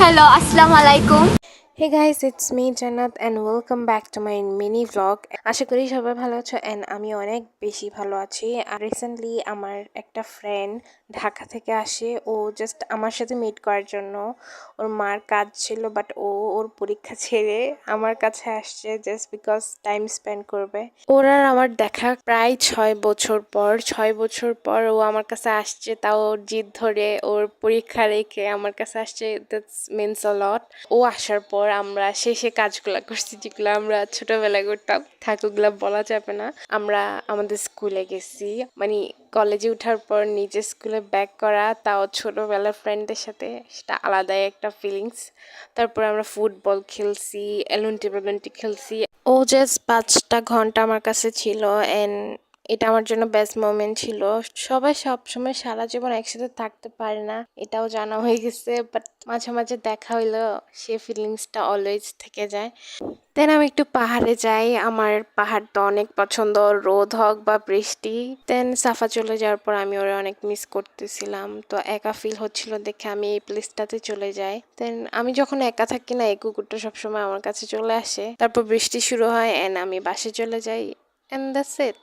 Hello, Assalamu alaikum. Hey guys, it's me Jannat and welcome back to my mini vlog. আশা করি সবাই ভালো আছো and আমি অনেক বেশি ভালো আছি। আর রিসেন্টলি আমার একটা ফ্রেন্ড ঢাকা থেকে আসে, ও জাস্ট আমার সাথে মিট করার জন্য। ওর মার কাজ ছিল বাট ও ওর পরীক্ষা ছেড়ে আমার কাছে আসছে জাস্ট বিকজ টাইম স্পেন্ড করবে। ওর আর আমার দেখা প্রায় 6 বছর পর ও আমার কাছে আসছে, তাও ওর জিদ ধরে ওর পরীক্ষা রেখে আমার কাছে আসছে। দ্যাটস মিনস আ লট। ও আসার পর আমরা শেষে কাজগুলা করছি যেগুলো আমরা ছোটবেলায় করতাম, ওগুলা বলা যাবে না। আমরা আমাদের স্কুলে গেছি, মানে কলেজে ওঠার পর নিজের স্কুলে ব্যাক করা, তাও ছোটবেলার ফ্রেন্ডদের সাথে, সেটা আলাদাই একটা ফিলিংস। তারপর আমরা ফুটবল খেলছি, এলুন্টি বেলুন্টি খেলছি। ও জাস্ট 5টা ঘন্টা আমার কাছে ছিল এন্ড এটা আমার জন্য বেস্ট মোমেন্ট ছিল। সবাই সবসময় সারা জীবন একসাথে থাকতে পারে না, এটাও জানা হয়ে গেছে, বাট মাঝে মাঝে দেখা হইলো সে ফিলিংসটা অলওয়েজ থেকে যায়। দেন আমি একটু পাহাড়ে যাই, আমার পাহাড়টা অনেক পছন্দ, রোদ হোক বা বৃষ্টি। দেন সাফা চলে যাওয়ার পর আমি ওরা অনেক মিস করতেছিলাম, তো একা ফিল হচ্ছিল দেখে আমি এই প্লেসটাতে চলে যাই। দেন আমি যখন একা থাকি না, এই কুকুরটা সবসময় আমার কাছে চলে আসে। তারপর বৃষ্টি শুরু হয় এন্ড আমি বাসে চলে যাই এন্ড দ্যাটস ইট।